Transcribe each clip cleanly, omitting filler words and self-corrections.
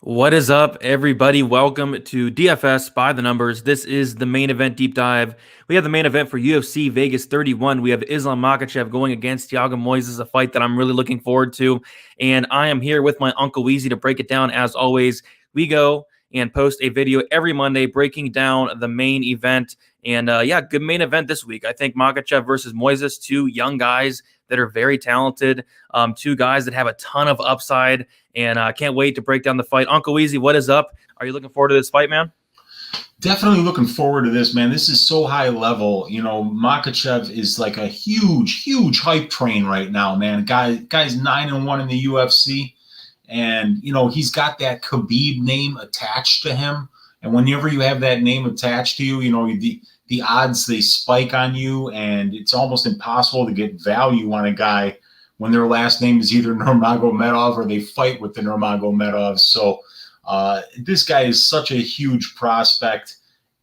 What is up, everybody? Welcome to DFS by the numbers. This is the main event deep dive. We have the main event for UFC Vegas 31. We have Islam Makhachev going against Thiago Moises, a fight that I'm really looking forward to. And I am here with my Uncle Weezy to break it down. As always, we go and post a video every Monday breaking down the main event. And yeah, good main event this week. I think Makhachev versus Moises, two young guys that are very talented, two guys that have a ton of upside. And I can't wait to break down the fight. Uncle Weezy, what is up? Are you looking forward to this fight, man? Definitely looking forward to this, man. This is so high level. Makachev is like a huge hype train right now, man. Guy's 9-1 in the UFC, and he's got that Khabib name attached to him. And whenever you have that name attached to you, the odds they spike on you, and it's almost impossible to get value on a guy when their last name is either Nurmagomedov or they fight with the Nurmagomedovs. So this guy is such a huge prospect.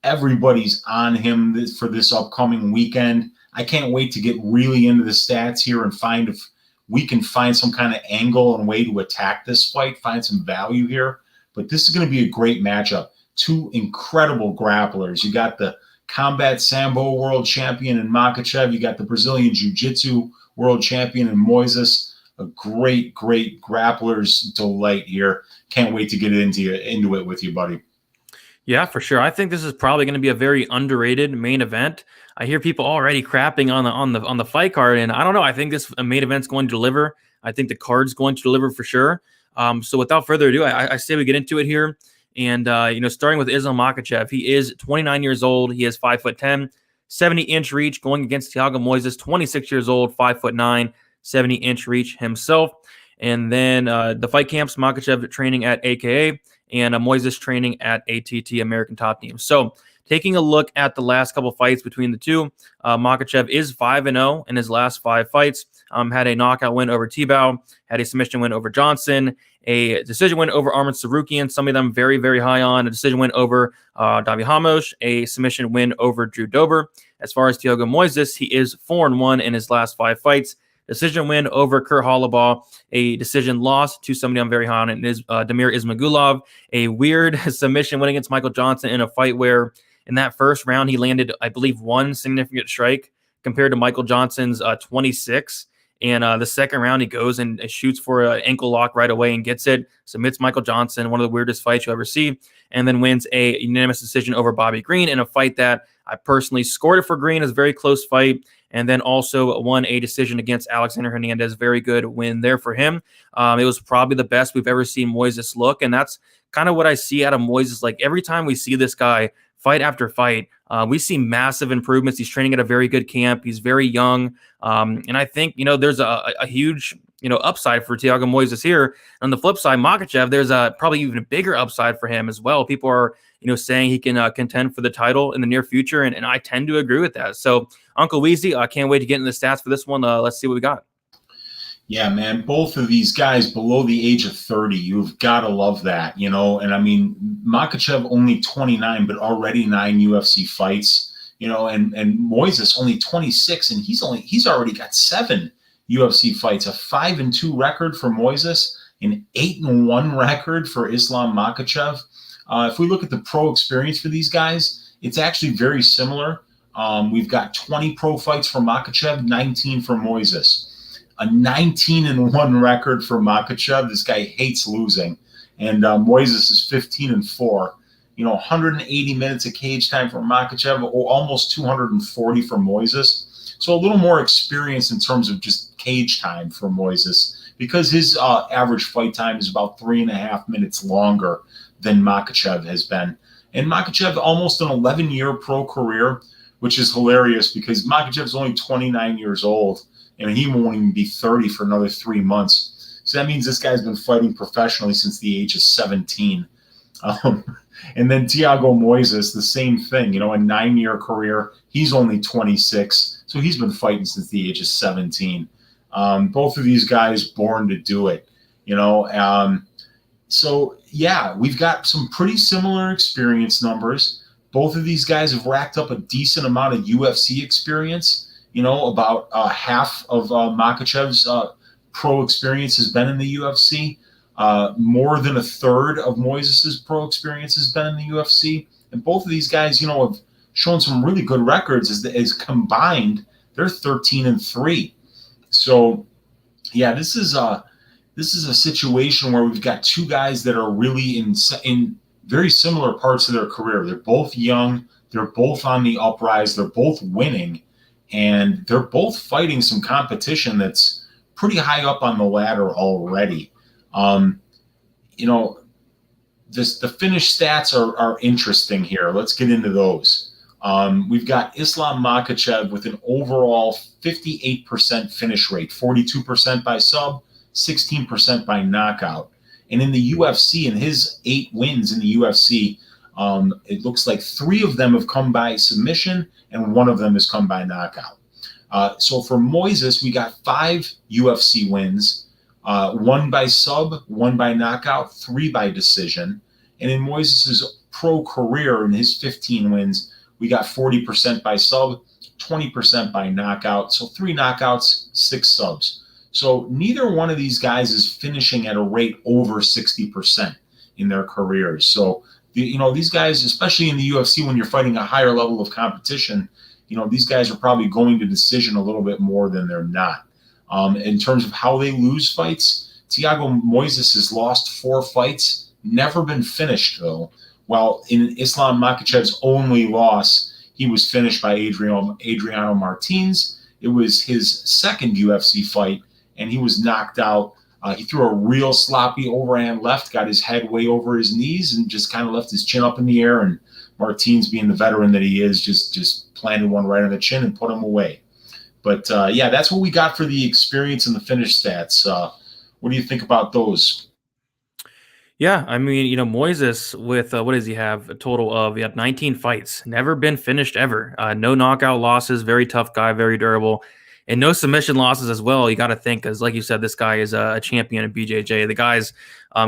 Everybody's on him for this upcoming weekend. I can't wait to get really into the stats here and find if we can find some kind of angle and way to attack this fight, find some value here. But this is going to be a great matchup. Two incredible grapplers. You got the Combat Sambo world champion in Makhachev. You got the Brazilian Jiu-Jitsu world champion in Moises. A great grappler's delight here. Can't wait to get into it with you, buddy. Yeah, for sure. I think this is probably going to be a very underrated main event. I hear people already crapping on the fight card, and I don't know. I think this main event's going to deliver. I think the card's going to deliver for sure. So without further ado, I say we get into it here. And starting with Islam Makhachev, he is 29 years old. He is 5'10", 70-inch reach, going against Thiago Moises, 26 years old, 5'9", 70-inch reach himself. And then the fight camps, Makachev training at AKA and Moises training at ATT, American Top Team. So taking a look at the last couple fights between the two, Makachev is 5-0 in his last 5 fights. Had a knockout win over Tebow, had a submission win over Johnson, a decision win over Arman Sarukian, some of them very, very high on, a decision win over Davi Hamosh, a submission win over Drew Dober. As far as Thiago Moises, he is 4-1 in his last 5 fights. Decision win over Kurt Hollabaugh, a decision loss to somebody I'm very high on, and is Damir Ismagulov, a weird submission win against Michael Johnson in a fight where in that first round he landed, I believe, 1 significant strike compared to Michael Johnson's 26. And the second round, he goes and shoots for an ankle lock right away and gets it, submits Michael Johnson, one of the weirdest fights you ever see, and then wins a unanimous decision over Bobby Green in a fight that I personally scored it for Green. It was a very close fight, and then also won a decision against Alexander Hernandez. Very good win there for him. It was probably the best we've ever seen Moises look, and that's kind of what I see out of Moises. Like every time we see this guy fight after fight, we see massive improvements. He's training at a very good camp. He's very young. And I think, there's a huge, upside for Thiago Moises here. On the flip side, Makachev, there's a probably even a bigger upside for him as well. People are, saying he can contend for the title in the near future. And I tend to agree with that. So Uncle Weezy, I can't wait to get into the stats for this one. Let's see what we got. Yeah, man, both of these guys below the age of 30, you've got to love that, And I mean, Makhachev only 29, but already 9 UFC fights, and Moises only 26, and he's already got 7 UFC fights, a 5-2 record for Moises, an 8-1 record for Islam Makhachev. If we look at the pro experience for these guys, it's actually very similar. We've got 20 pro fights for Makhachev, 19 for Moises. A 19-1 record for Makhachev. This guy hates losing. And Moises is 15-4. 180 minutes of cage time for Makhachev, almost 240 for Moises. So a little more experience in terms of just cage time for Moises, because his average fight time is about 3.5 minutes longer than Makhachev has been. And Makhachev, almost an 11-year pro career, which is hilarious because Makachev's only 29 years old. And he won't even be 30 for another 3 months. So that means this guy's been fighting professionally since the age of 17. And then Thiago Moises, the same thing, a 9-year career. He's only 26. So he's been fighting since the age of 17. Both of these guys born to do it, So, yeah, we've got some pretty similar experience numbers. Both of these guys have racked up a decent amount of UFC experience. About half of Makhachev's pro experience has been in the UFC. More than a third of Moises' pro experience has been in the UFC. And both of these guys, have shown some really good records as combined. They're 13-3. So, yeah, this is a situation where we've got two guys that are really in very similar parts of their career. They're both young. They're both on the uprise. They're both winning. And they're both fighting some competition that's pretty high up on the ladder already. Um, the finish stats are interesting here. Let's get into those. We've got Islam Makhachev with an overall 58% finish rate, 42% by sub, 16% by knockout. And in the UFC, in his 8 wins in the UFC, it looks like 3 of them have come by submission and 1 of them has come by knockout. So for Moises, we got 5 UFC wins, 1 by sub, 1 by knockout, 3 by decision. And in Moises' pro career, in his 15 wins, we got 40% by sub, 20% by knockout. So 3 knockouts, 6 subs. So neither one of these guys is finishing at a rate over 60% in their careers. So, these guys, especially in the UFC, when you're fighting a higher level of competition, these guys are probably going to decision a little bit more than they're not. In terms of how they lose fights, Thiago Moises has lost 4 fights, never been finished, though. While in Islam Makhachev's only loss, he was finished by Adriano Martins. It was his second UFC fight, and he was knocked out. He threw a real sloppy overhand left, got his head way over his knees, and just kind of left his chin up in the air. And Martins, being the veteran that he is, just planted one right on the chin and put him away. But, yeah, that's what we got for the experience and the finish stats. What do you think about those? Yeah, I mean, Moises with what does he have? A total of 19 fights, never been finished ever. No knockout losses, very tough guy, very durable, and no submission losses as well. You got to think, because like you said, this guy is a champion in BJJ. The guy's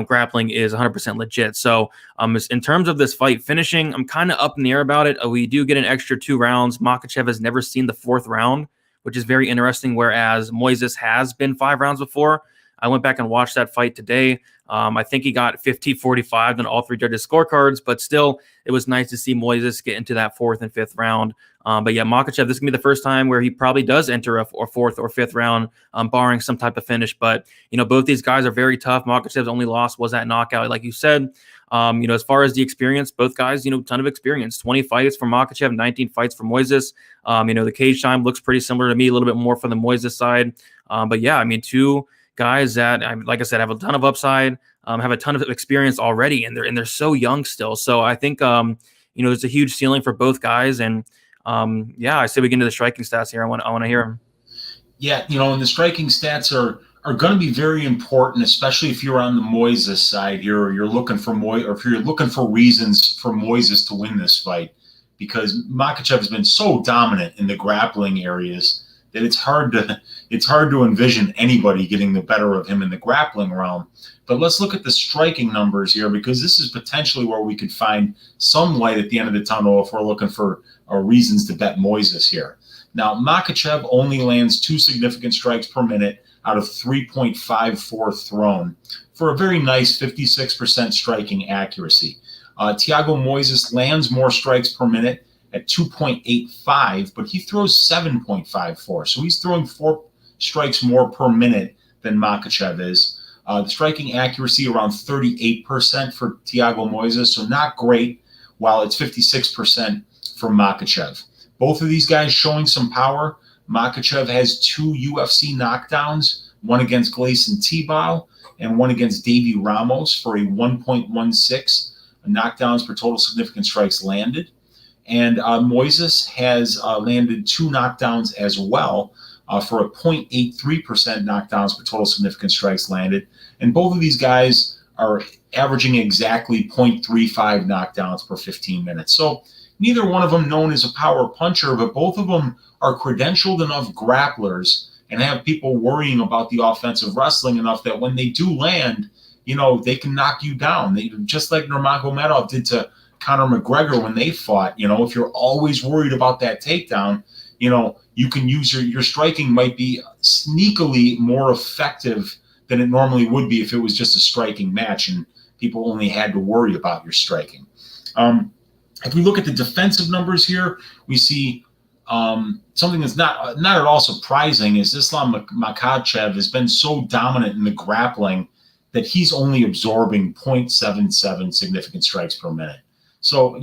grappling is 100% legit. So, in terms of this fight finishing, I'm kind of up in the air about it. We do get an extra 2 rounds. Makachev has never seen the 4th round, which is very interesting. Whereas Moises has been 5 rounds before. I went back and watched that fight today. I think he got 50-45 on all 3 judges' scorecards, but still, it was nice to see Moises get into that 4th and 5th round. But yeah, Makachev, this is going to be the first time where he probably does enter a 4th or 5th round, barring some type of finish. But, both these guys are very tough. Makachev's only loss was that knockout, like you said. As far as the experience, both guys, ton of experience. 20 fights for Makachev, 19 fights for Moises. The cage time looks pretty similar to me, a little bit more for the Moises side. But yeah, I mean, 2 guys that, like I said, have a ton of upside, have a ton of experience already, and they're so young still. So I think there's a huge ceiling for both guys. And yeah, I say we get into the striking stats here. I want to hear them. Yeah, and the striking stats are going to be very important, especially if you're on the Moises side. You're looking for or if you're looking for reasons for Moises to win this fight, because Makachev has been so dominant in the grappling areas that it's hard to envision anybody getting the better of him in the grappling realm. But let's look at the striking numbers here, because this is potentially where we could find some light at the end of the tunnel if we're looking for reasons to bet Moises here. Now, Makhachev only lands 2 significant strikes per minute out of 3.54 thrown for a very nice 56% striking accuracy. Thiago Moises lands more strikes per minute at 2.85, but he throws 7.54. So he's throwing 4 strikes more per minute than Makhachev is. The striking accuracy around 38% for Thiago Moises, so not great, while it's 56% for Makhachev. Both of these guys showing some power. Makhachev has 2 UFC knockdowns, one against Gleison Tibau and one against Davy Ramos for a 1.16 knockdowns per total significant strikes landed. And Moises has landed 2 knockdowns as well for a 0.83% knockdowns per total significant strikes landed. And both of these guys are averaging exactly 0.35 knockdowns per 15 minutes. So neither one of them known as a power puncher, but both of them are credentialed enough grapplers and have people worrying about the offensive wrestling enough that when they do land, they can knock you down. They, just like Nurmagomedov did to Conor McGregor when they fought. If you're always worried about that takedown, you can use your striking might be sneakily more effective than it normally would be if it was just a striking match and people only had to worry about your striking. If we look at the defensive numbers here, we see something that's not at all surprising is Islam Makachev has been so dominant in the grappling that he's only absorbing 0.77 significant strikes per minute. So,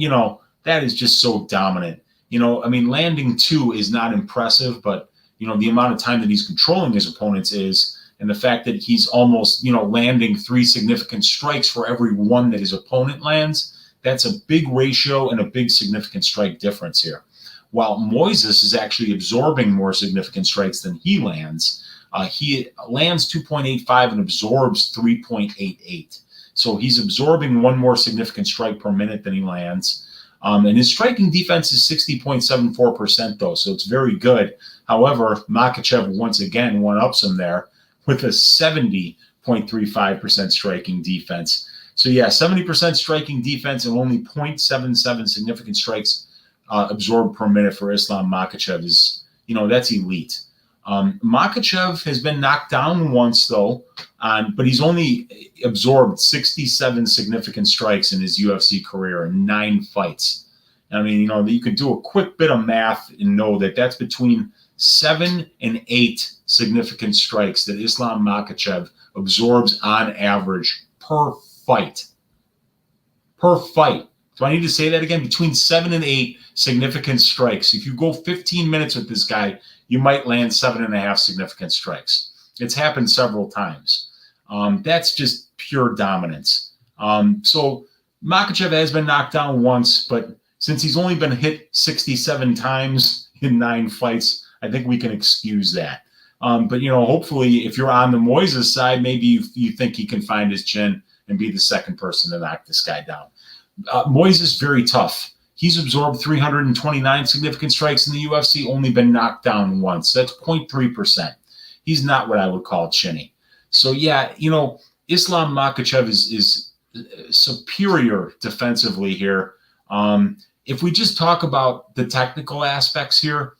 that is just so dominant. Landing 2 is not impressive, but, the amount of time that he's controlling his opponents is, and the fact that he's almost, landing 3 significant strikes for every 1 that his opponent lands, that's a big ratio and a big significant strike difference here. While Moises is actually absorbing more significant strikes than he lands, he lands 2.85 and absorbs 3.88. So he's absorbing 1 more significant strike per minute than he lands. And his striking defense is 60.74% though, so it's very good. However, Makachev once again one-ups him there with a 70.35% striking defense. So yeah, 70% striking defense and only 0.77 significant strikes absorbed per minute for Islam Makhachev is, that's elite. Makachev has been knocked down once though, but he's only absorbed 67 significant strikes in his UFC career in 9 fights. You could do a quick bit of math and know that that's between 7 and 8 significant strikes that Islam Makhachev absorbs on average per fight. Per fight. So I need to say that again, between 7 and 8 significant strikes. If you go 15 minutes with this guy, you might land 7.5 significant strikes. It's happened several times. That's just pure dominance. So Makachev has been knocked down once, but since he's only been hit 67 times in 9 fights, I think we can excuse that. But hopefully if you're on the Moises side, maybe you think he can find his chin and be the second person to knock this guy down. Moises very tough. He's absorbed 329 significant strikes in the UFC, only been knocked down once. That's 0.3%. He's not what I would call chinny. So yeah, Islam Makhachev is superior defensively here. If we just talk about the technical aspects here,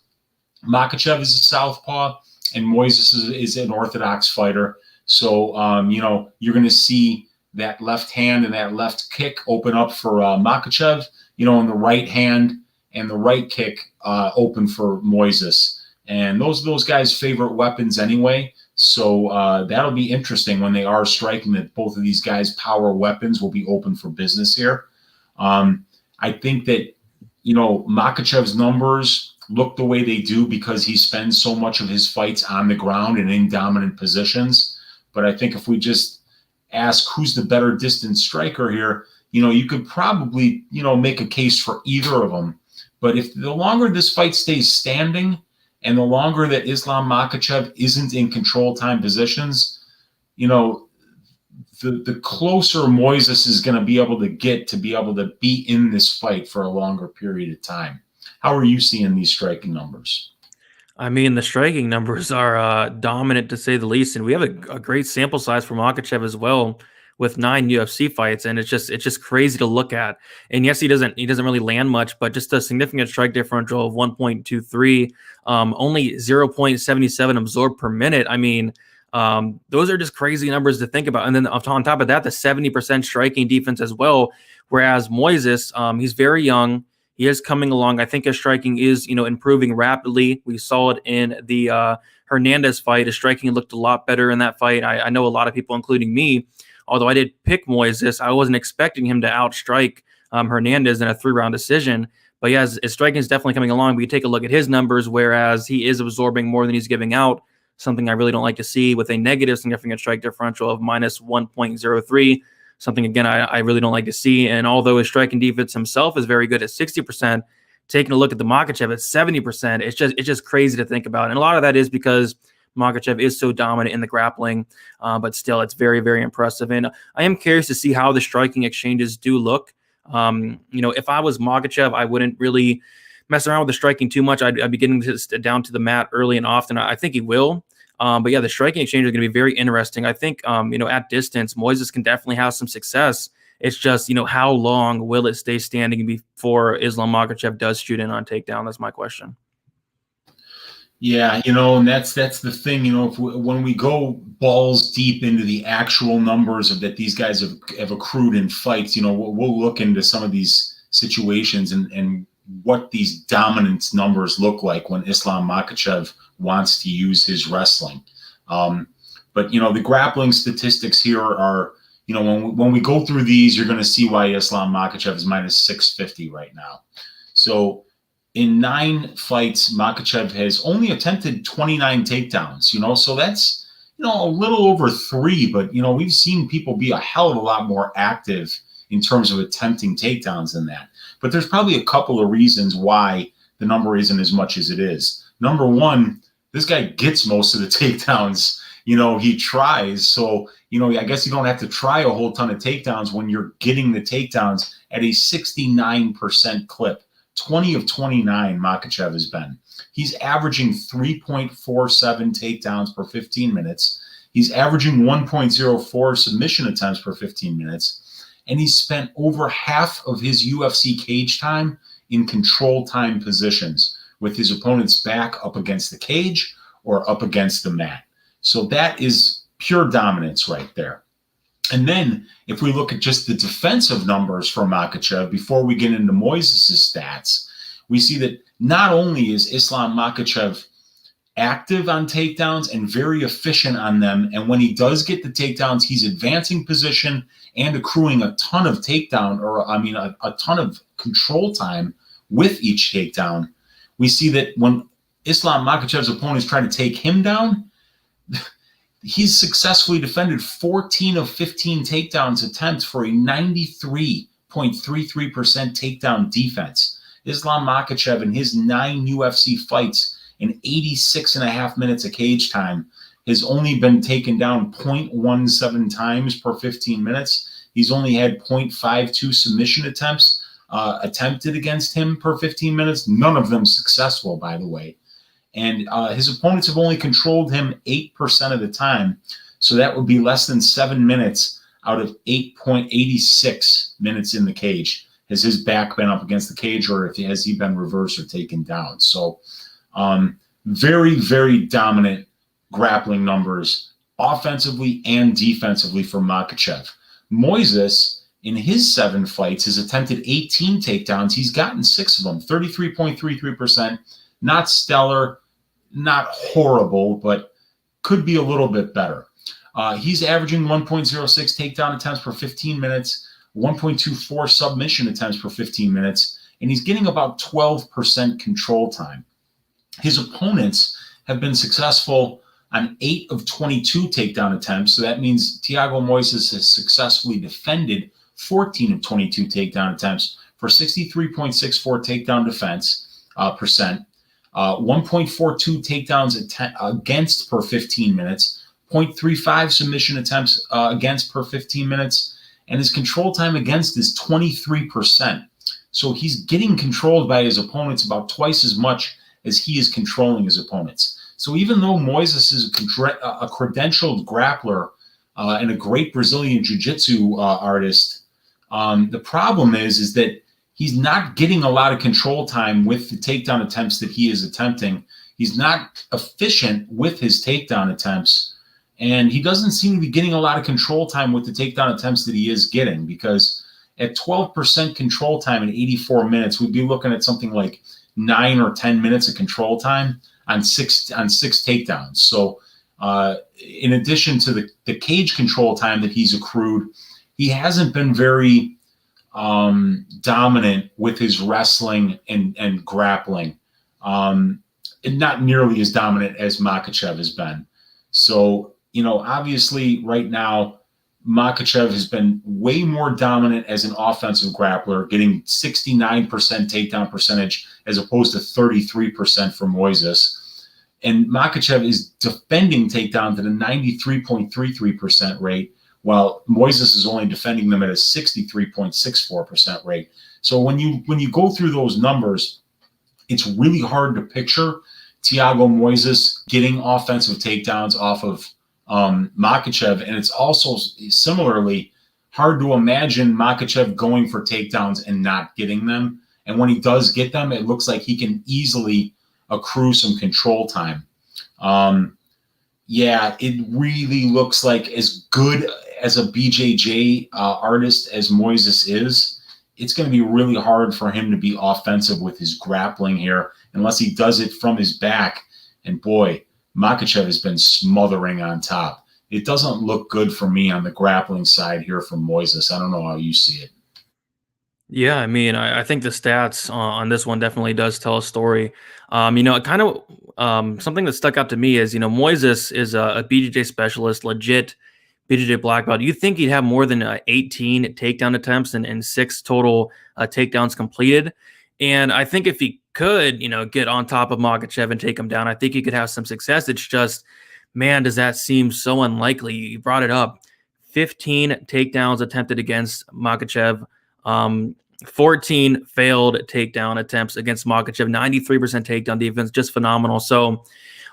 Makachev is a southpaw and Moises is an orthodox fighter. So, you're going to see that left hand and that left kick open up for Makachev, and the right hand and the right kick open for Moises. And those guys' favorite weapons anyway. So that'll be interesting when they are striking, that both of these guys' power weapons will be open for business here. I think that, Makhachev's numbers look the way they do because he spends so much of his fights on the ground and in dominant positions. But I think if we just ask who's the better distance striker here, you could probably, make a case for either of them. But if the longer this fight stays standing and the longer that Islam Makhachev isn't in control time positions, the closer Moises is going to be able to get to be able to be in this fight for a longer period of time. How are you seeing these striking numbers? The striking numbers are dominant to say the least, and we have a great sample size for Makachev as well, with 9 UFC fights, and it's just crazy to look at. And yes, he doesn't really land much, but just a significant strike differential of 1.23, only 0.77 absorbed per minute. Those are just crazy numbers to think about. And then on top of that, the 70% striking defense as well. Whereas Moises, he's very young. He is coming along. I think his striking is, improving rapidly. We saw it in the Hernandez fight. His striking looked a lot better in that fight. I know a lot of people, including me, although I did pick Moises, I wasn't expecting him to outstrike Hernandez in a 3-round decision. But yeah, his striking is definitely coming along. We take a look at his numbers, whereas he is absorbing more than he's giving out, something I really don't like to see, with a negative significant strike differential of minus 1.03. Something, again, I really don't like to see. And although his striking defense himself is very good at 60%, taking a look at the Makachev at 70%, it's just crazy to think about. And a lot of that is because Makachev is so dominant in the grappling, but still, it's very, very impressive. And I am curious to see how the striking exchanges do look. If I was Makachev, I wouldn't really mess around with the striking too much. I'd be getting down to the mat early and often. I think he will. But yeah, the striking exchange is going to be very interesting. I think, at distance, Moises can definitely have some success. It's just, how long will it stay standing before Islam Makhachev does shoot in on takedown? That's my question. Yeah, and that's the thing. When we go balls deep into the actual numbers of that these guys have accrued in fights, we'll look into some of these situations and what these dominance numbers look like when Islam Makhachev wants to use his wrestling. But the grappling statistics here are, when we go through these, you're going to see why Islam Makhachev is minus 650 right now. So in 9 fights, Makachev has only attempted 29 takedowns, so that's, a little over 3, but, we've seen people be a hell of a lot more active in terms of attempting takedowns than that. But there's probably a couple of reasons why the number isn't as much as it is. Number one, this guy gets most of the takedowns, he tries. So, I guess you don't have to try a whole ton of takedowns when you're getting the takedowns at a 69% clip. 20 of 29 Makachev has been. He's averaging 3.47 takedowns per 15 minutes. He's averaging 1.04 submission attempts per 15 minutes. And he's spent over half of his UFC cage time in control time positions with his opponent's back up against the cage or up against the mat. So that is pure dominance right there. And then if we look at just the defensive numbers for Makachev before we get into Moises' stats, we see that not only is Islam Makachev active on takedowns and very efficient on them, and when he does get the takedowns, he's advancing position and accruing a ton of takedown, or a ton of control time with each takedown. We see that when Islam Makhachev's opponents try to take him down, he's successfully defended 14 of 15 takedowns attempts for a 93.33% takedown defense. Islam Makhachev in his 9 UFC fights in 86.5 minutes of cage time has only been taken down 0.17 times per 15 minutes. He's only had 0.52 submission attempts attempted against him per 15 minutes, none of them successful, by the way. And his opponents have only controlled him 8% of the time. So that would be less than 7 minutes out of 8.86 minutes in the cage. Has his back been up against the cage, or has he been reversed or taken down? So very, very dominant grappling numbers, offensively and defensively for Makachev. Moises, in his 7 fights, has attempted 18 takedowns. He's gotten 6 of them, 33.33%. Not stellar, not horrible, but could be a little bit better. He's averaging 1.06 takedown attempts per 15 minutes, 1.24 submission attempts per 15 minutes, and he's getting about 12% control time. His opponents have been successful on 8 of 22 takedown attempts, so that means Thiago Moises has successfully defended 14 of 22 takedown attempts for 63.64 takedown defense percent. 1.42 takedowns against per 15 minutes, 0.35 submission attempts against per 15 minutes, and his control time against is 23%. So he's getting controlled by his opponents about twice as much as he is controlling his opponents. So even though Moises is a credentialed grappler and a great Brazilian jiu-jitsu artist, the problem is that he's not getting a lot of control time with the takedown attempts that he is attempting. He's not efficient with his takedown attempts, and he doesn't seem to be getting a lot of control time with the takedown attempts that he is getting, because at 12% control time in 84 minutes, we'd be looking at something like 9 or 10 minutes of control time on six takedowns. So in addition to the cage control time that he's accrued, he hasn't been very dominant with his wrestling and grappling, and not nearly as dominant as Makachev has been. So, obviously right now, Makachev has been way more dominant as an offensive grappler, getting 69% takedown percentage as opposed to 33% for Moises. And Makachev is defending takedowns at a 93.33% rate, while Moises is only defending them at a 63.64% rate. So when you go through those numbers, it's really hard to picture Thiago Moises getting offensive takedowns off of Makachev, and it's also similarly hard to imagine Makachev going for takedowns and not getting them. And when he does get them, it looks like he can easily accrue some control time. Yeah, it really looks like as good as a BJJ artist as Moises is, it's going to be really hard for him to be offensive with his grappling here unless he does it from his back. And boy, Makachev has been smothering on top. It doesn't look good for me on the grappling side here from Moises. I don't know how you see it. Yeah, I mean, I think the stats on this one definitely does tell a story. It kind of something that stuck out to me is, Moises is a BJJ specialist, legit BJJ black belt. You think he'd have more than 18 takedown attempts and six total takedowns completed? And I think if he could, get on top of Makachev and take him down, I think he could have some success. It's just, man, does that seem so unlikely? You brought it up. 15 takedowns attempted against Makachev. 14 failed takedown attempts against Makachev, 93% takedown defense, just phenomenal. So,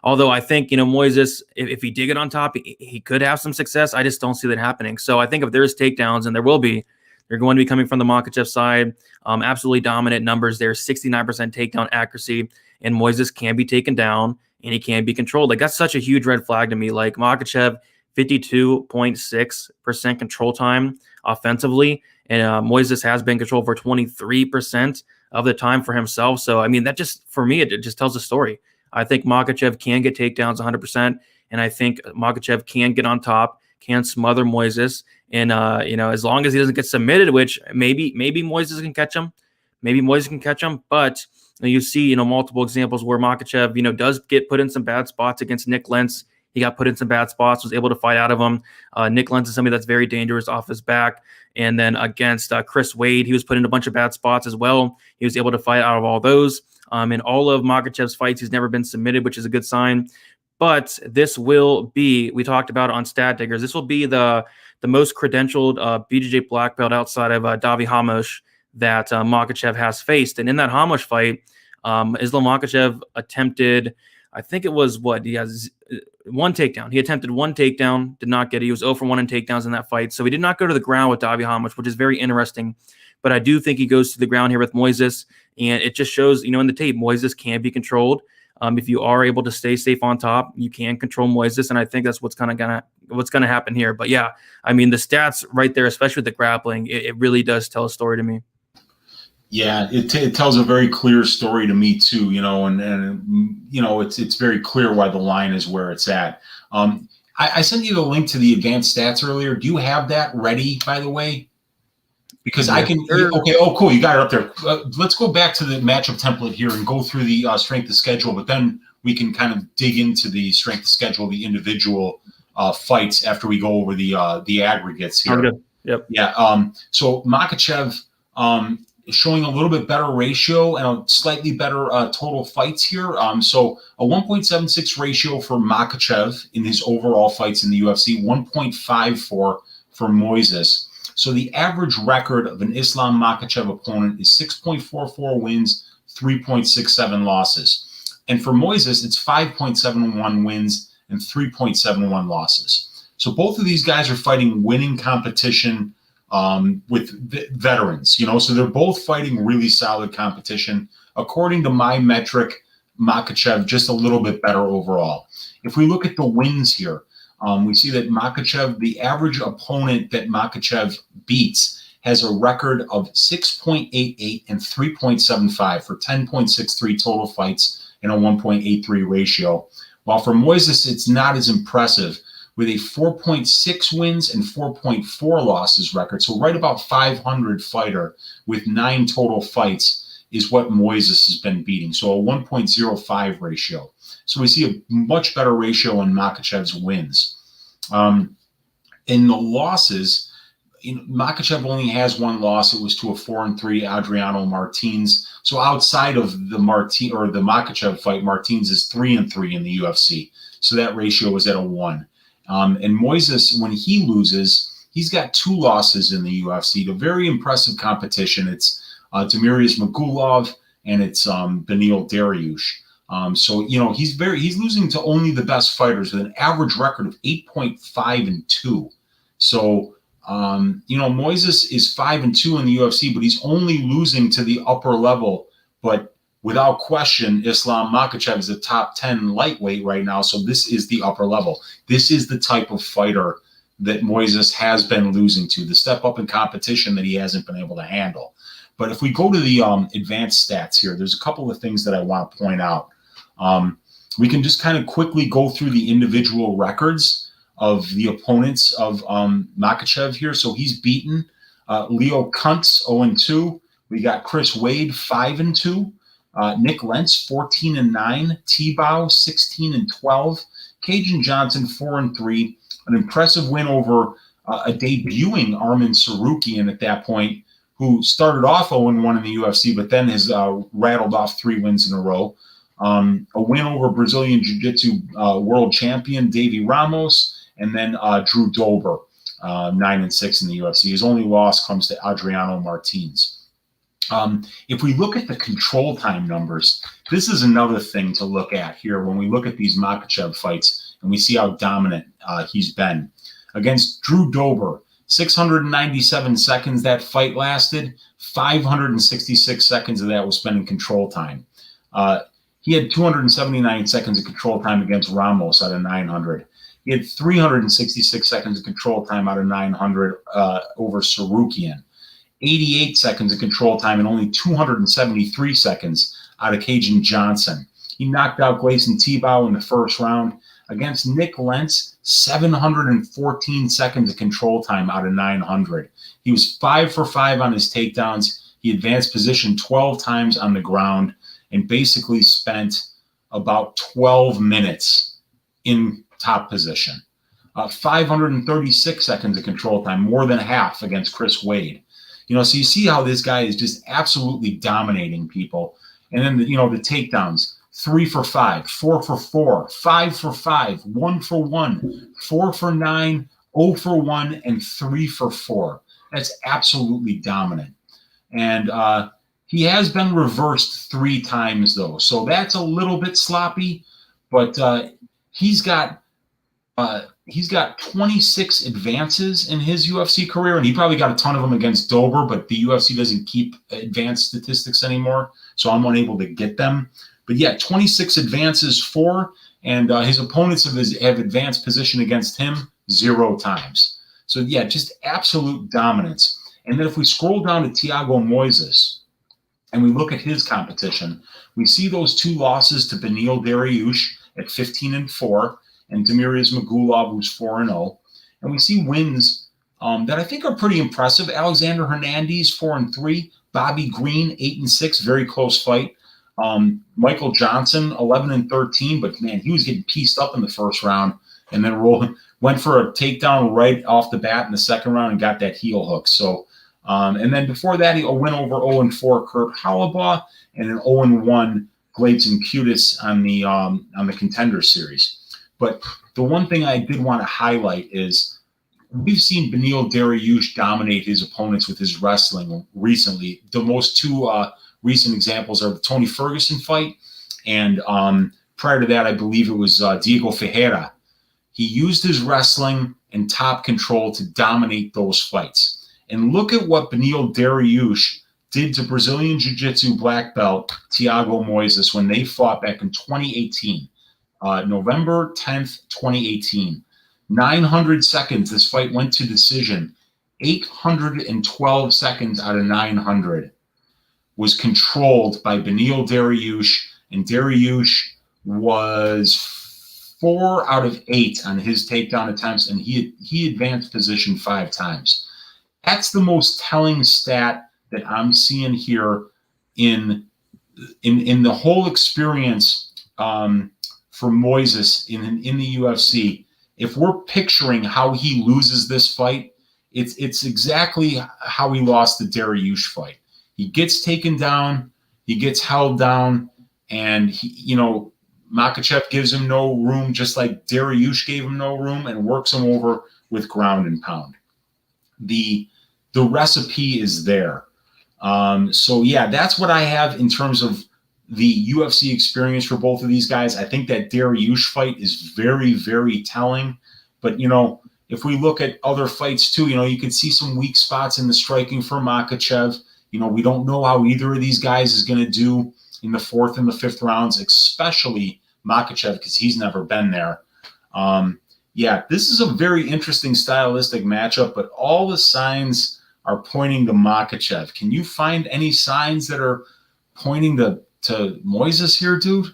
although I think, Moises, if he did get on top, he could have some success. I just don't see that happening. So I think if there's takedowns, and there will be, they're going to be coming from the Makachev side. Absolutely dominant numbers there, 69% takedown accuracy, and Moises can be taken down and he can be controlled. Like, that's such a huge red flag to me. Like, Makachev, 52.6% control time offensively. And Moises has been controlled for 23% of the time for himself. So, I mean, that just, for me, it just tells a story. I think Makachev can get takedowns 100%. And I think Makachev can get on top, can smother Moises. And, as long as he doesn't get submitted, which maybe Moises can catch him. Maybe Moises can catch him. But you see, multiple examples where Makachev, does get put in some bad spots against Nick Lentz. He got put in some bad spots, was able to fight out of them. Nick Lentz is somebody that's very dangerous off his back. And then against Chris Wade, he was put in a bunch of bad spots as well. He was able to fight out of all those. In all of Makhachev's fights, he's never been submitted, which is a good sign. But this will be, we talked about it on Stat Diggers, this will be the most credentialed BJJ black belt outside of Davi Hamosh that Makhachev has faced. And in that Hamosh fight, Islam Makhachev attempted, I think it was he has one takedown. He attempted one takedown, did not get it. He was 0 for 1 in takedowns in that fight. So he did not go to the ground with Davi Hamosh, which is very interesting. But I do think he goes to the ground here with Moises. And it just shows, in the tape, Moises can be controlled. If you are able to stay safe on top, you can control Moises. And I think that's what's gonna happen here. But yeah, I mean, the stats right there, especially with the grappling, it really does tell a story to me. Yeah, it tells a very clear story to me too, and it's very clear why the line is where it's at. I sent you the link to the advanced stats earlier. Do you have that ready, by the way? Because I can. Okay. Oh, cool. You got it up there. Let's go back to the matchup template here and go through the strength of schedule, but then we can kind of dig into the strength of schedule, the individual fights after we go over the aggregates here. Good. Yep. Yeah. So Makachev. Showing a little bit better ratio and a slightly better total fights here. So a 1.76 ratio for Makhachev in his overall fights in the UFC, 1.54 for Moises. So the average record of an Islam Makhachev opponent is 6.44 wins, 3.67 losses. And for Moises, it's 5.71 wins and 3.71 losses. So both of these guys are fighting winning competition with veterans, so they're both fighting really solid competition. According to my metric, Makachev just a little bit better overall. If we look at the wins here, we see that Makachev, the average opponent that Makachev beats, has a record of 6.88 and 3.75 for 10.63 total fights and a 1.83 ratio. While for Moises, it's not as impressive, with a 4.6 wins and 4.4 losses record. So right about 500 fighter with 9 total fights is what Moises has been beating. So a 1.05 ratio. So we see a much better ratio in Makhachev's wins. In the losses, Makhachev only has one loss. It was to a 4-3 Adriano Martins. So outside of the Makhachev fight, Martins is 3-3 in the UFC. So that ratio is at a 1. And Moises, when he loses, he's got 2 losses in the UFC. The very impressive competition. It's Demetrius Magulov and it's Beneil Dariush. So he's losing to only the best fighters with an average record of 8.5-2. So Moises is 5-2 in the UFC, but he's only losing to the upper level. But without question, Islam Makhachev is a top 10 lightweight right now. So this is the upper level. This is the type of fighter that Moises has been losing to, the step up in competition that he hasn't been able to handle. But if we go to the advanced stats here, there's a couple of things that I want to point out. We can just kind of quickly go through the individual records of the opponents of Makachev here. So he's beaten Leo Kuntz 0-2. We got Chris Wade 5-2. Nick Lentz 14-9. T-Bow 16-12. Cajun Johnson 4-3. An impressive win over a debuting Arman Sarukian at that point, who started off 0-1 in the UFC, but then has rattled off 3 wins in a row. A win over Brazilian Jiu-Jitsu world champion Davy Ramos, and then Drew Dober, 9-6 in the UFC. His only loss comes to Adriano Martins. If we look at the control time numbers, this is another thing to look at here when we look at these Makachev fights and we see how dominant he's been. Against Drew Dober, 697 seconds that fight lasted. 566 seconds of that was spent in control time. He had 279 seconds of control time against Ramos out of 900. He had 366 seconds of control time out of 900 over Sarukian. 88 seconds of control time and only 273 seconds out of Cajun Johnson. He knocked out Gleison Tebow in the first round. Against Nick Lentz, 714 seconds of control time out of 900. He was 5 for 5 on his takedowns. He advanced position 12 times on the ground and basically spent about 12 minutes in top position. 536 seconds of control time, more than half against Chris Wade. So you see how this guy is just absolutely dominating people. And then, the takedowns, 3 for 5, 4 for 4, 5 for 5, 1 for 1, 4 for 9, 0 for 1, and 3 for 4. That's absolutely dominant. And he has been reversed 3 times, though. So that's a little bit sloppy, but he's got 26 advances in his UFC career, and he probably got a ton of them against Dober, but the UFC doesn't keep advanced statistics anymore, so I'm unable to get them. But yeah, 26 advances for, and his opponents have advanced position against him 0 times. So yeah, just absolute dominance. And then if we scroll down to Thiago Moises and we look at his competition, we see those 2 losses to Beneil Dariush at 15-4 and Demiris Magulov, who's 4-0. And we see wins that I think are pretty impressive. Alexander Hernandez, 4-3. Bobby Green, 8-6, very close fight. Michael Johnson, 11-13, but man, he was getting pieced up in the first round and then went for a takedown right off the bat in the second round and got that heel hook. So, and then before that, he went over 0-4 Kurt Halabaugh and an 0-1 Gleison Cutis on the Contender Series. But the one thing I did want to highlight is we've seen Beneil Dariush dominate his opponents with his wrestling recently. The most 2 recent examples are the Tony Ferguson fight, and prior to that, I believe it was Diego Ferreira. He used his wrestling and top control to dominate those fights. And look at what Beneil Dariush did to Brazilian Jiu-Jitsu black belt Thiago Moises when they fought back in 2018. November 10th, 2018. 900 seconds. This fight went to decision. 812 seconds out of 900 was controlled by Beneil Dariush, and Dariush was 4 out of 8 on his takedown attempts, and he advanced position 5 times. That's the most telling stat that I'm seeing here in the whole experience for Moises in the UFC. If we're picturing how he loses this fight, it's exactly how he lost the Dariush fight. He gets taken down, he gets held down, and Makachev gives him no room, just like Dariush gave him no room, and works him over with ground and pound. The recipe is there. So yeah, that's what I have in terms of the UFC experience for both of these guys. I think that Dariush fight is very, very telling. But, if we look at other fights too, you can see some weak spots in the striking for Makachev. We don't know how either of these guys is going to do in the fourth and the fifth rounds, especially Makachev, because he's never been there. Yeah, this is a very interesting stylistic matchup, but all the signs are pointing to Makachev. Can you find any signs that are pointing to Moises here, dude?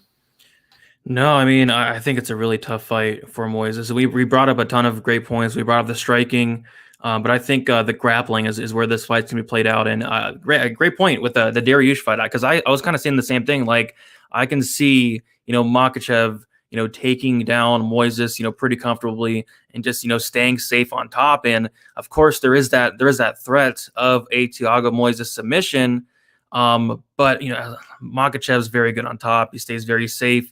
No, I mean, I think it's a really tough fight for Moises. We brought up a ton of great points. We brought up the striking, but I think the grappling is where this fight's gonna be played out. And great point with the Dariush fight, because I was kind of saying the same thing. Like, I can see, Makachev, taking down Moises, pretty comfortably, and just, staying safe on top. And of course, there is that threat of a Thiago Moises submission. But Makachev's very good on top. He stays very safe.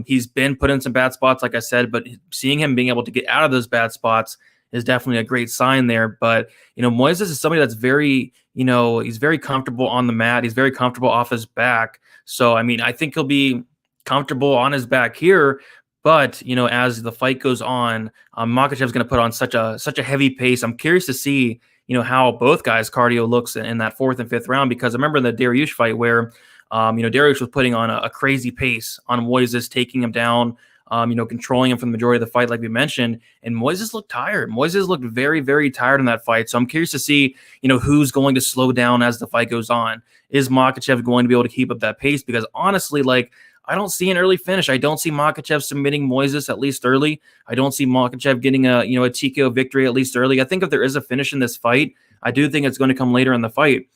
He's been put in some bad spots, like I said, but seeing him being able to get out of those bad spots is definitely a great sign there. But, Moises is somebody that's very, he's very comfortable on the mat. He's very comfortable off his back. So, I mean, I think he'll be comfortable on his back here. But, as the fight goes on, Makhachev's going to put on such a heavy pace. I'm curious to see, how both guys' cardio looks in that fourth and fifth round, because I remember in the Dariush fight where Dariush was putting on a crazy pace on Moises, taking him down, controlling him for the majority of the fight, like we mentioned. And Moises looked tired. Moises looked very, very tired in that fight. So I'm curious to see, who's going to slow down as the fight goes on. Is Makhachev going to be able to keep up that pace? Because honestly, like, I don't see an early finish. I don't see Makhachev submitting Moises at least early. I don't see Makhachev getting a TKO victory at least early. I think if there is a finish in this fight, I do think it's going to come later in the fight.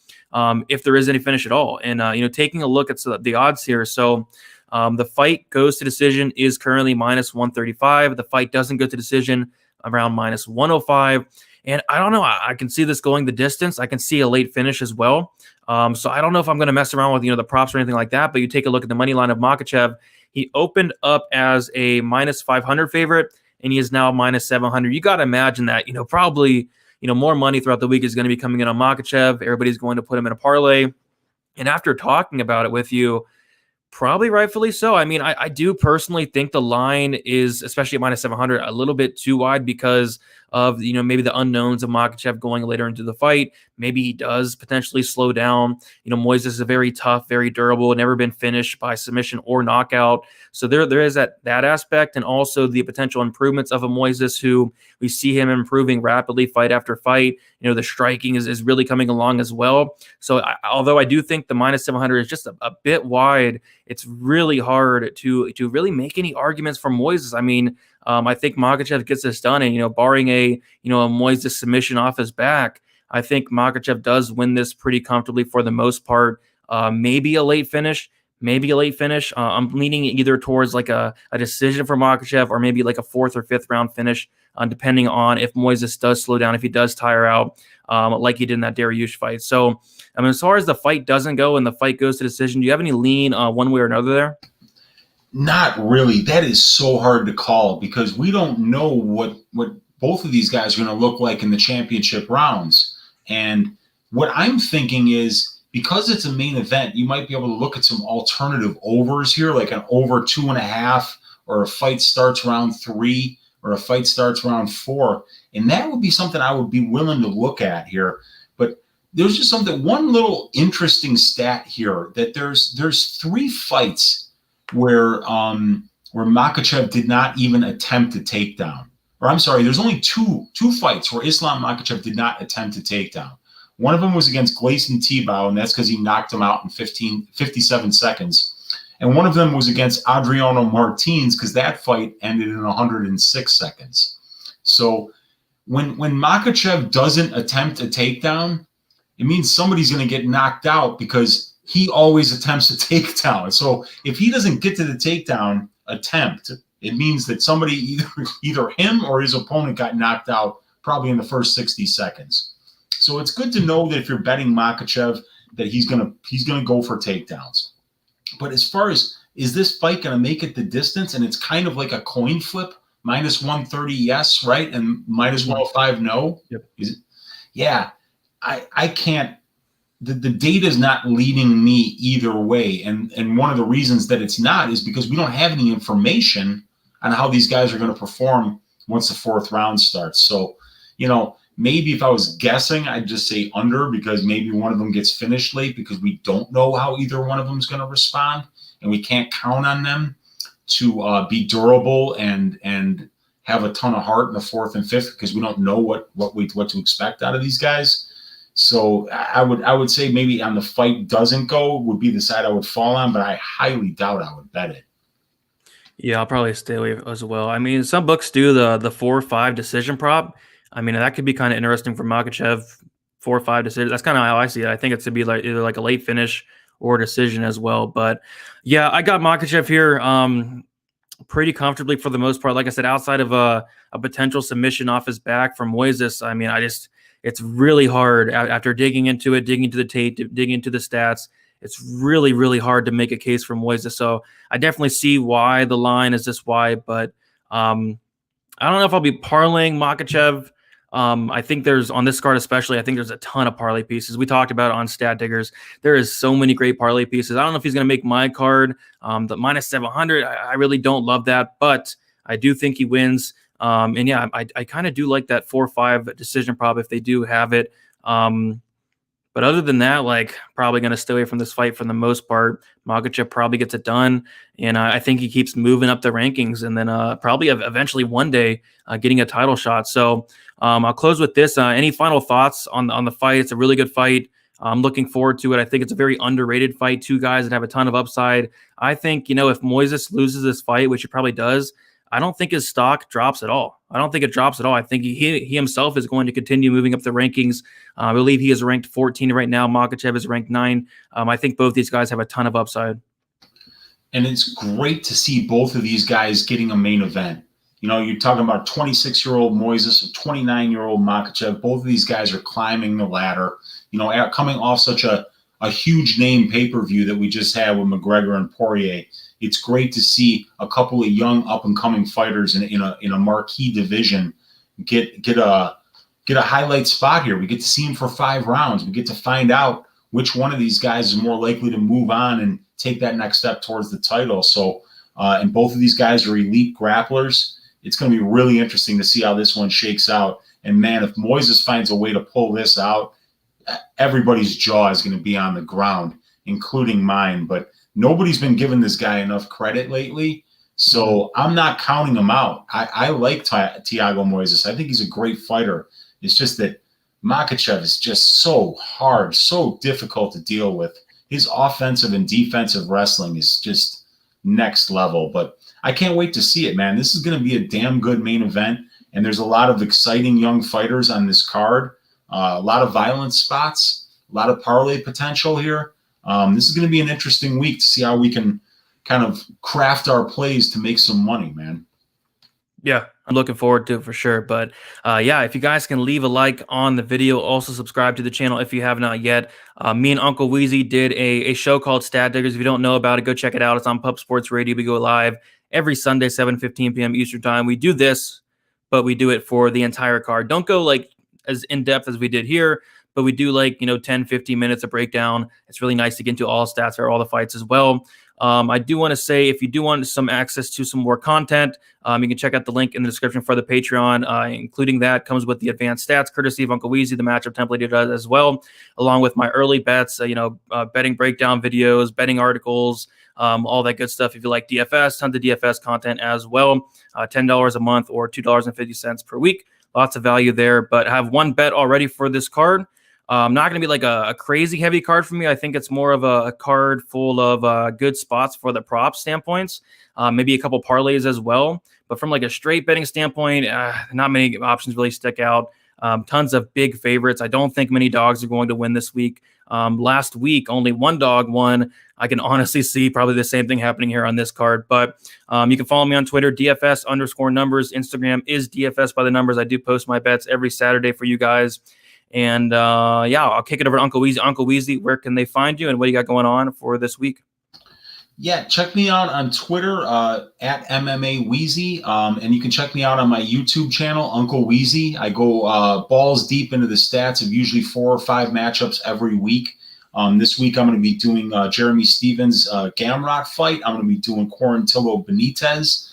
If there is any finish at all. And, taking a look at the odds here. So the fight goes to decision is currently minus 135. The fight doesn't go to decision around minus 105. And I don't know. I can see this going the distance. I can see a late finish as well. So I don't know if I'm going to mess around with, the props or anything like that. But you take a look at the money line of Makhachev. He opened up as a minus 500 favorite, and he is now minus 700. You got to imagine that, probably – more money throughout the week is going to be coming in on Makachev. Everybody's going to put him in a parlay. And after talking about it with you, probably rightfully so. I mean, I do personally think the line is, especially at minus 700, a little bit too wide because of, maybe the unknowns of Makachev going later into the fight. Maybe he does potentially slow down. Moises is a very tough, very durable, never been finished by submission or knockout. So there is that aspect, and also the potential improvements of a Moises, who we see him improving rapidly fight after fight. The striking is really coming along as well. So although I do think the minus 700 is just a bit wide, it's really hard to really make any arguments for Moises. I mean, I think Makachev gets this done, and barring a Moises submission off his back, I think Makachev does win this pretty comfortably for the most part. Maybe a late finish. I'm leaning either towards like a decision for Makachev, or maybe like a fourth or fifth round finish, depending on if Moises does slow down, if he does tire out, like he did in that Dariush fight. So, I mean, as far as the fight doesn't go and the fight goes to decision, do you have any lean one way or another there? Not really. That is so hard to call because we don't know what both of these guys are going to look like in the championship rounds. And what I'm thinking is, because it's a main event, you might be able to look at some alternative overs here, like an over 2.5, or a fight starts round 3, or a fight starts round 4. And that would be something I would be willing to look at here. But there's just one little interesting stat here, that there's 3 fights where Makhachev did not even attempt a takedown. Or I'm sorry, there's only two fights where Islam Makhachev did not attempt a takedown. One of them was against Gleison Tebow, and that's because he knocked him out in 57 seconds. And one of them was against Adriano Martins, because that fight ended in 106 seconds. So when Makhachev doesn't attempt a takedown, it means somebody's going to get knocked out, because he always attempts a takedown. So if he doesn't get to the takedown attempt, it means that somebody, either him or his opponent, got knocked out probably in the first 60 seconds. So it's good to know that if you're betting Makhachev, that he's gonna go for takedowns. But as far as, is this fight gonna make it the distance, and it's kind of like a coin flip, minus 130 yes, right, and minus 105 no. Yep. Is it? Yeah, I can't. The data is not leading me either way, and one of the reasons that it's not is because we don't have any information on how these guys are going to perform once the 4th round starts. So, Maybe if I was guessing, I'd just say under, because maybe one of them gets finished late, because we don't know how either one of them is going to respond, and we can't count on them to be durable and have a ton of heart in the fourth and fifth, because we don't know what to expect out of these guys. So I would say maybe on the fight doesn't go would be the side I would fall on, but I highly doubt I would bet it. Yeah, I'll probably stay away as well. I mean, some books do the 4-5 decision prop. I mean, that could be kind of interesting for Makachev. 4-5 decision. That's kind of how I see it. I think it's to be like either like a late finish or a decision as well. But yeah, I got Makachev here pretty comfortably for the most part. Like I said, outside of a potential submission off his back from Moises, I mean, it's really hard after digging into it, digging into the tape, digging into the stats. It's really, really hard to make a case for Moises. So I definitely see why the line is this wide, but I don't know if I'll be parlaying Makachev. I think there's, on this card especially, I think there's a ton of parlay pieces. We talked about it on Stat Diggers. There is so many great parlay pieces. I don't know if he's going to make my card. The minus 700, I really don't love that, but I do think he wins. And yeah, I kind of do like that 4-5 decision prop if they do have it. But other than that, like, probably going to stay away from this fight for the most part. Makachev probably gets it done, and I think he keeps moving up the rankings, and then probably eventually one day getting a title shot. So I'll close with this. Any final thoughts on the fight? It's a really good fight. I'm looking forward to it. I think it's a very underrated fight. Two guys that have a ton of upside. I think, if Moises loses this fight, which he probably does, I don't think his stock drops at all. I don't think it drops at all. I think he himself is going to continue moving up the rankings. I believe he is ranked 14 right now. Makachev is ranked 9. I think both these guys have a ton of upside. And it's great to see both of these guys getting a main event. You're talking about 26-year-old Moises, a 29-year-old Makachev. Both of these guys are climbing the ladder, coming off such a huge name pay-per-view that we just had with McGregor and Poirier. It's great to see a couple of young up-and-coming fighters in a marquee division get a highlight spot here. We get to see them for 5 rounds. We get to find out which one of these guys is more likely to move on and take that next step towards the title. So, and both of these guys are elite grapplers. It's going to be really interesting to see how this one shakes out. And man, if Moises finds a way to pull this out, everybody's jaw is going to be on the ground, including mine. But nobody's been giving this guy enough credit lately, so I'm not counting him out. I like Thiago Moises. I think he's a great fighter. It's just that Makachev is just so hard, so difficult to deal with. His offensive and defensive wrestling is just next level. But I can't wait to see it, man. This is going to be a damn good main event, and there's a lot of exciting young fighters on this card, a lot of violent spots, a lot of parlay potential here. This is going to be an interesting week to see how we can kind of craft our plays to make some money, man. Yeah, I'm looking forward to it for sure. But yeah, if you guys can leave a like on the video, also subscribe to the channel if you have not yet. Me and Uncle Weezy did a show called Stat Diggers. If you don't know about it, go check it out. It's on Pup Sports Radio. We go live every Sunday, 7:15 p.m. Eastern Time. We do this, but we do it for the entire card. Don't go like as in-depth as we did here, but we do 10, 15 minutes of breakdown. It's really nice to get into all stats or all the fights as well. I do want to say, if you do want some access to some more content, you can check out the link in the description for the Patreon. Including that comes with the advanced stats, courtesy of Uncle Weezy, the matchup template he does as well, along with my early bets, betting breakdown videos, betting articles, all that good stuff. If you like DFS, tons of DFS content as well, $10 a month or $2.50 per week. Lots of value there, but I have one bet already for this card. Not going to be like a crazy heavy card for me. I think it's more of a card full of good spots for the prop standpoints, maybe a couple parlays as well. But from like a straight betting standpoint, not many options really stick out. Tons of big favorites. I don't think many dogs are going to win this week. Last week, only one dog won. I can honestly see probably the same thing happening here on this card. But you can follow me on Twitter, DFS_numbers. Instagram is DFS by the numbers. I do post my bets every Saturday for you guys. And yeah, I'll kick it over to Uncle Weezy. Uncle Weezy, where can they find you, and what do you got going on for this week? Yeah, check me out on Twitter at MMA Weezy, and you can check me out on my YouTube channel, Uncle Weezy. I go balls deep into the stats of usually 4 or 5 matchups every week. This week I'm going to be doing Jeremy Stevens Gamrot fight. I'm going to be doing Quarantillo Benitez.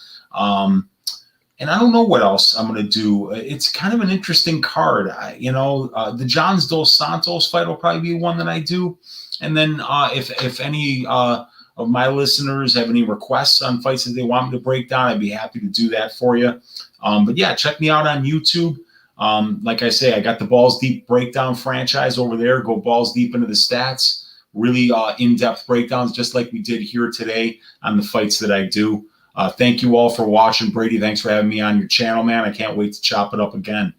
And I don't know what else I'm going to do. It's kind of an interesting card. The Johns Dos Santos fight will probably be one that I do. And then if any of my listeners have any requests on fights that they want me to break down, I'd be happy to do that for you. But yeah, check me out on YouTube. Like I say, I got the Balls Deep Breakdown franchise over there. Go balls deep into the stats. Really in-depth breakdowns, just like we did here today on the fights that I do. Thank you all for watching. Brady, thanks for having me on your channel, man. I can't wait to chop it up again.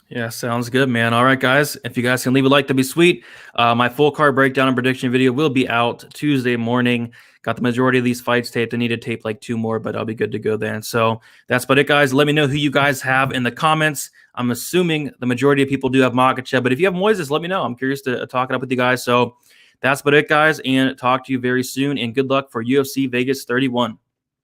Yeah, sounds good, man. All right, guys. If you guys can leave a like, that'd be sweet. My full card breakdown and prediction video will be out Tuesday morning. Got the majority of these fights taped. I need to tape like 2 more, but I'll be good to go then. So that's about it, guys. Let me know who you guys have in the comments. I'm assuming the majority of people do have Makachev, but if you have Moises, let me know. I'm curious to talk it up with you guys. So that's about it, guys, and talk to you very soon. And good luck for UFC Vegas 31.